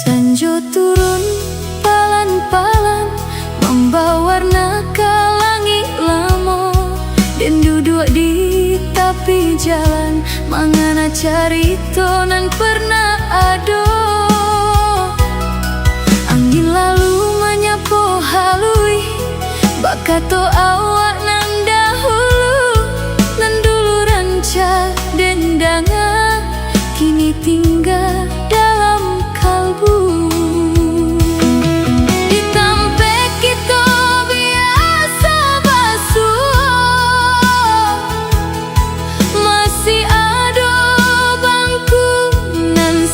Sanjo turun palan-palan, membawa warna ke langit lamo, dan duduk di tepi jalan, mangana carito nan pernah ado. Angin lalu menyapu halui, bakato awak nan dahulu, nan dulu ranca dendangan, kini tinggal dalam kalbu. Ditampek kita biasa basuh, masih ada bangku nan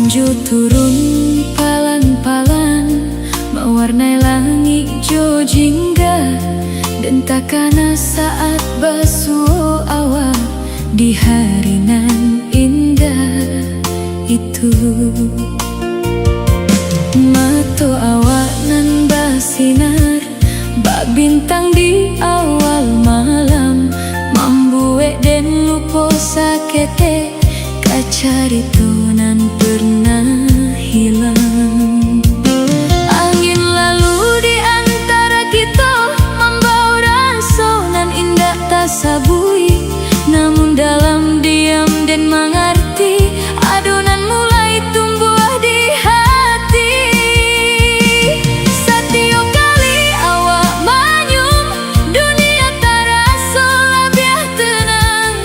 Salju turun palan-palan, mewarnai langit jo jingga. Dan takana saat basuh awak di hari nan indah itu. Mato awak nan basinar, bak bintang di awal malam, mambuek den lupo sakete, kacarito nan pernah hilang. Angin lalu di antara kita, membawa rasa nan indah tak sabui. Namun dalam diam dan mengerti, adonan mulai tumbuh di hati. Setiap kali awak manyum, dunia terasa lebih tenang.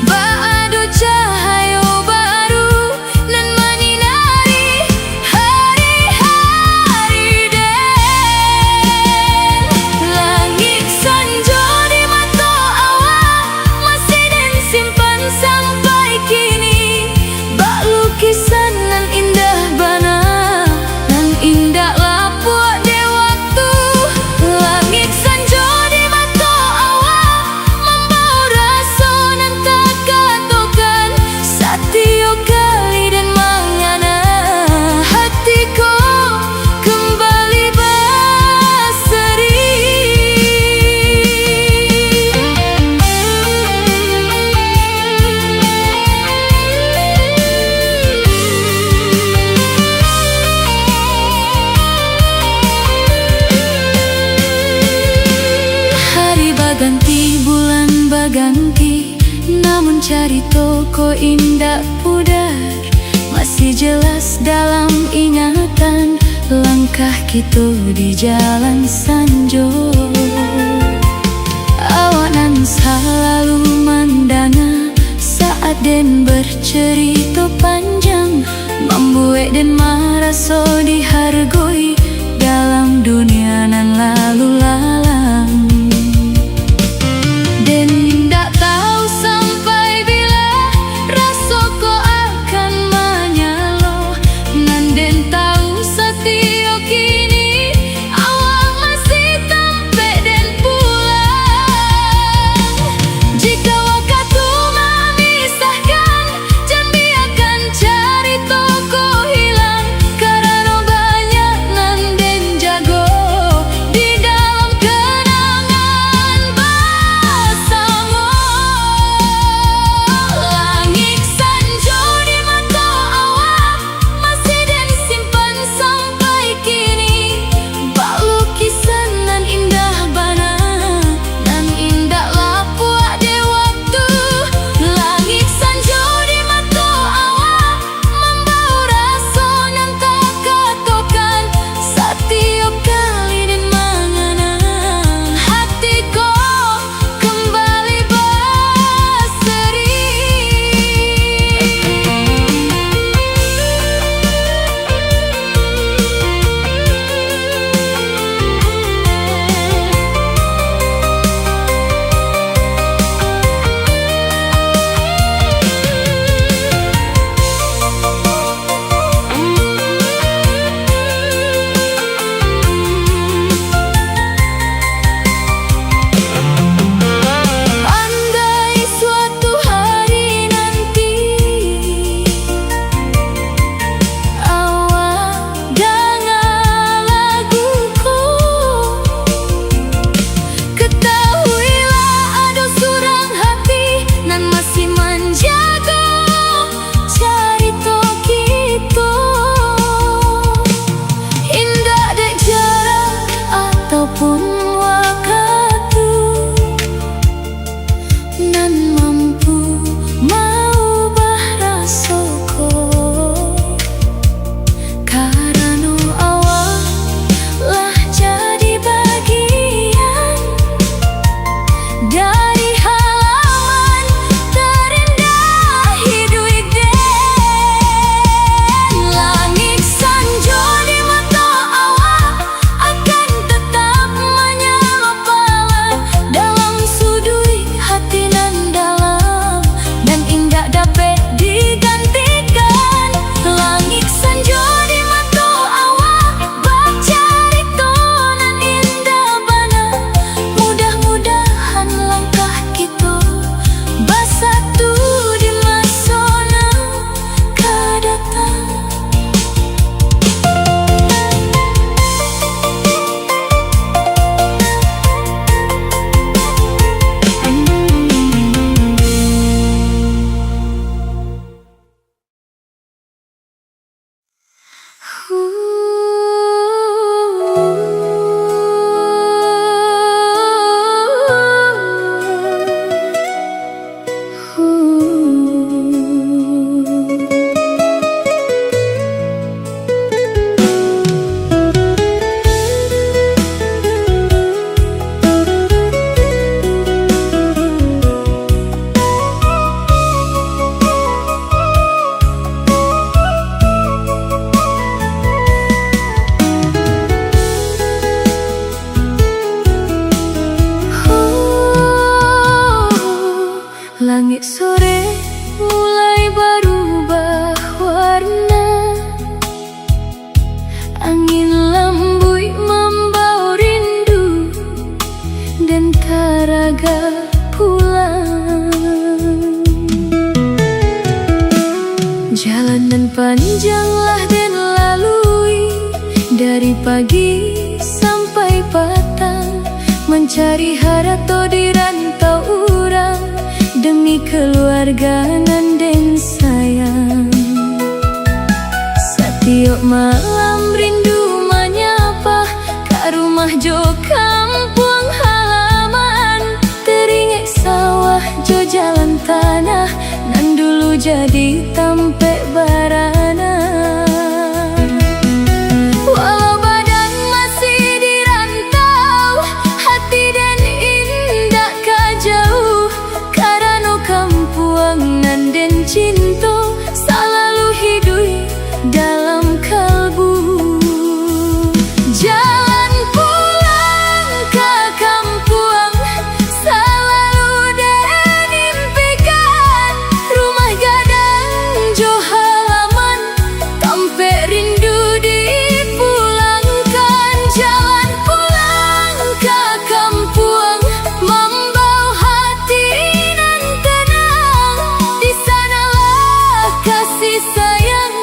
Baado cahaya baru nan menyinari hari-hari den. Langit sanjo di mata awak, masih den simpan sampai kini. Bak lukisan nan indah bana, nan indah lapuk de waktu. Langit sanjo di mata awak, membawa rasa nan tak katakan. Setiap kali dan mengana, hatiku kembali berseri. Hari baganti, bulan baganti, namun cari toko indah pudar. Masih jelas dalam ingatan langkah kita di jalan sanjo. Awak nan selalu mandana saat den bercerita panjang, membuat den merasa dihargai dalam dunia nan lalu lalang. Den tak tahu sampai bila rasa ko akan menyalo. Nan den tahu setia kini, awak masih tampe den pulang. Jika waktu memisahkan, jangan biarkan cari toko hilang. Karena banyak nan den jago di dalam Jalanan panjanglah dan lalui, dari pagi sampai petang, mencari harato di rantau urang, demi keluarga nan den sayang. Setiap malam rindu menyapa ke rumah jo kampung halaman, teringat sawah jo jalan tanah nan dulu jadi tampe barana. Walau badan masih dirantau, hati dan indah ka jauh, karena kampuang nan den cinta selalu hidup dalam kalbu. Jalan pulang ke kampung selalu den impikan, rumah gadang jo halaman tampe rindu dipulangkan. Jalan pulang ke kampung membawa hati nan tenang, di sanalah kasih sayang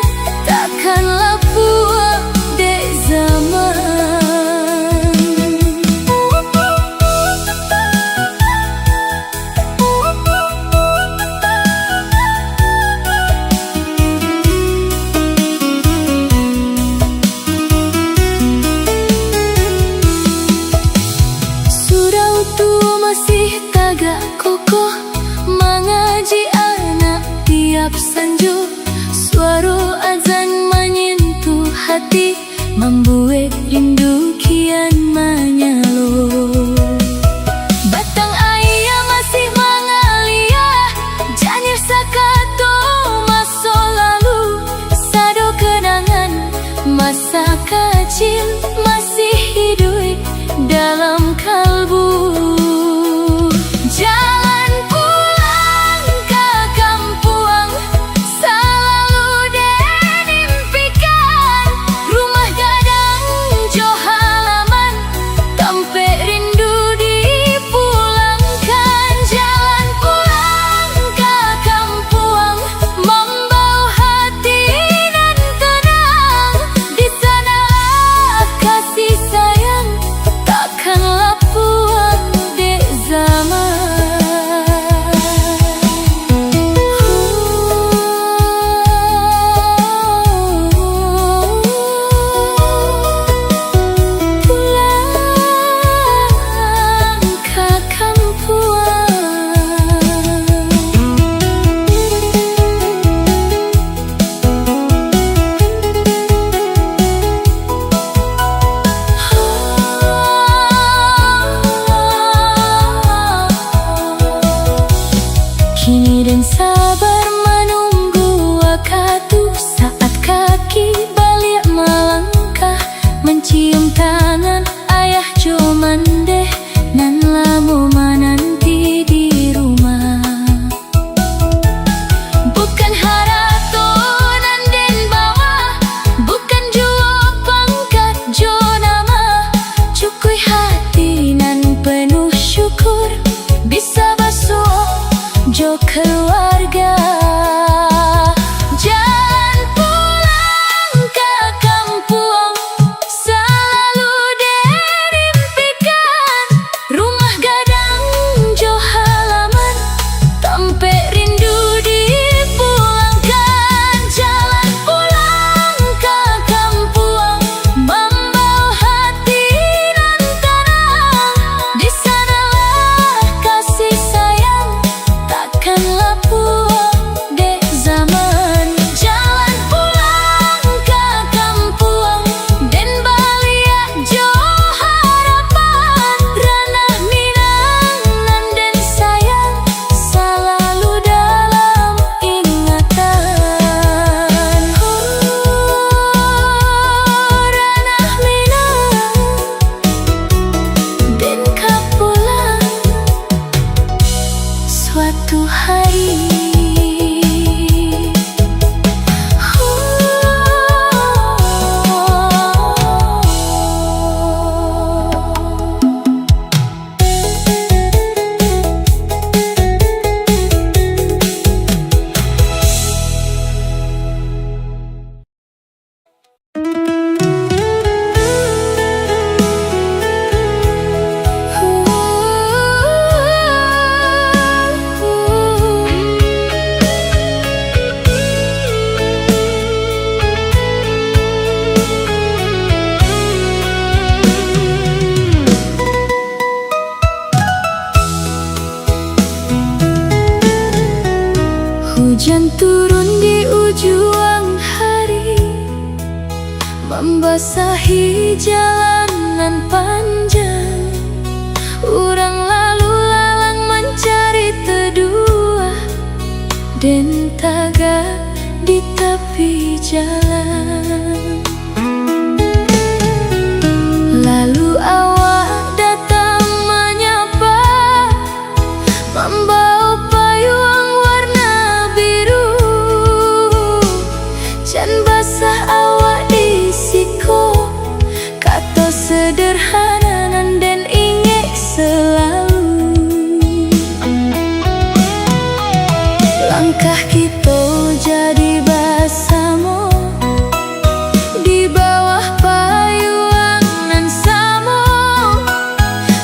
takkanlah puak dek zaman. Surau tua masih tagak kokoh, mengaji anak tiap sanjo. Suara azan menyentuh hati, membuat rindu kian menyalo. Batang ayah masih mengalia, janir sakato masa lalu, sado kenangan masa kecil masih hidup dalam kalbu. Jalan pulang ke kampung selalu den impikan, rumah gadang jo membasahi jalanan panjang. Urang lalu lalang mencari teduh dan taga di tepi jalan. Lalu awak datang menyapa, membawa payung warna biru. Jan basah awak di siku, kata sederhana dan ingin selalu. Langkah kita jadi bersama di bawah payung nan sama.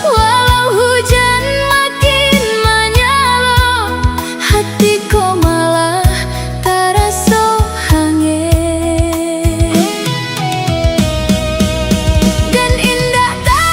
Walau hujan makin menyala, hatiku malah terasa hangat. Dan indah tak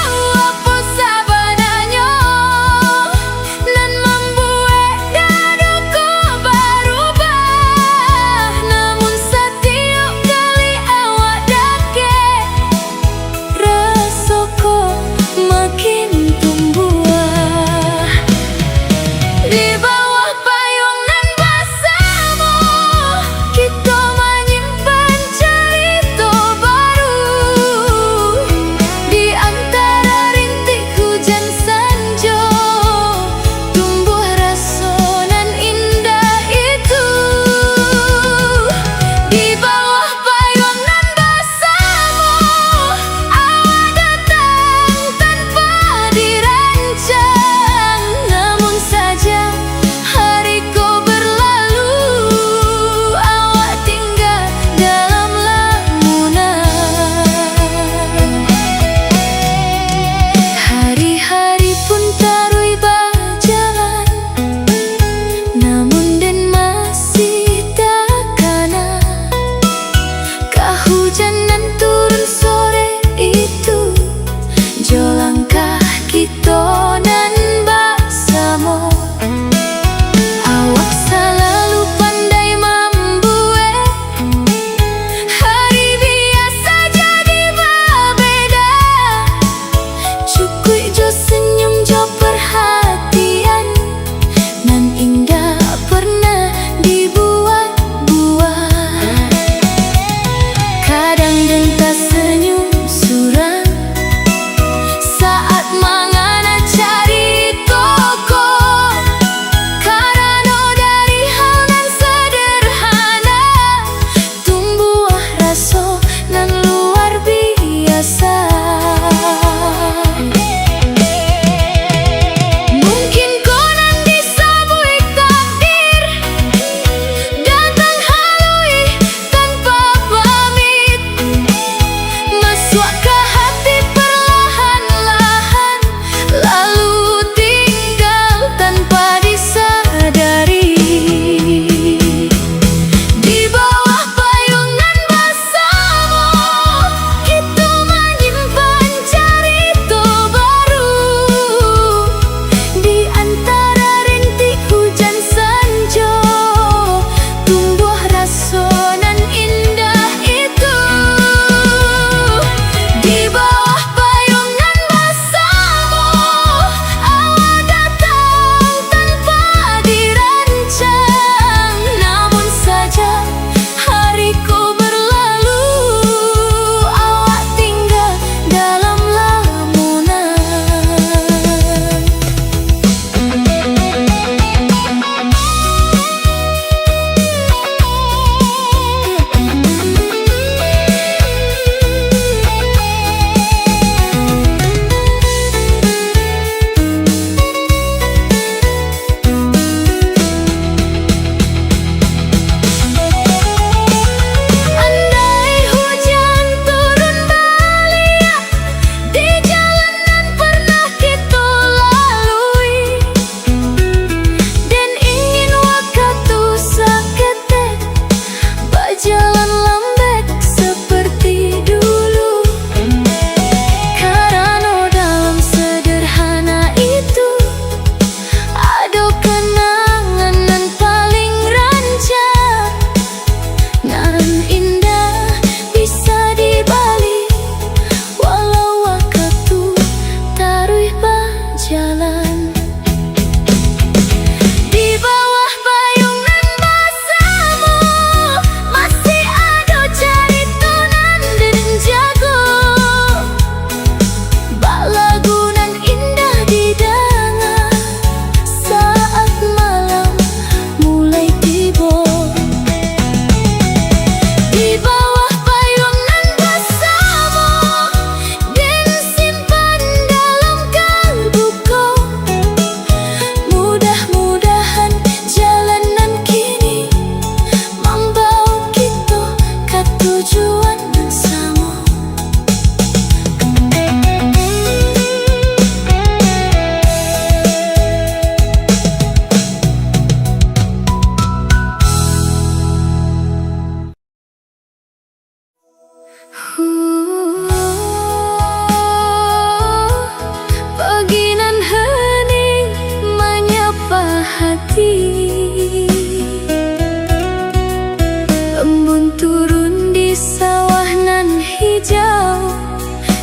Hujan turun di sawah nan hijau,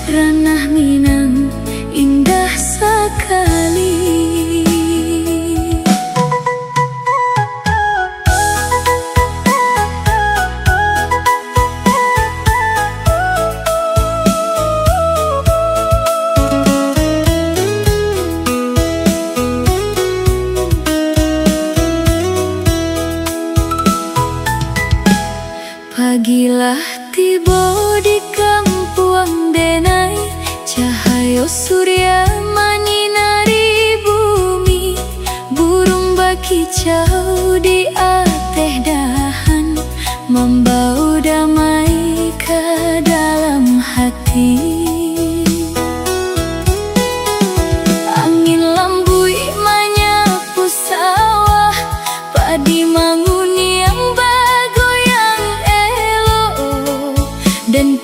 ranah Minang indah sekali. Pagilah tiba di kampung Denai, cahaya surya menyinari bumi. Burung bakicau di atas dahan, membawa damai ke dalam hati. Angin lambui menyapu sawah, padi mangun yang bergoyang elok, dan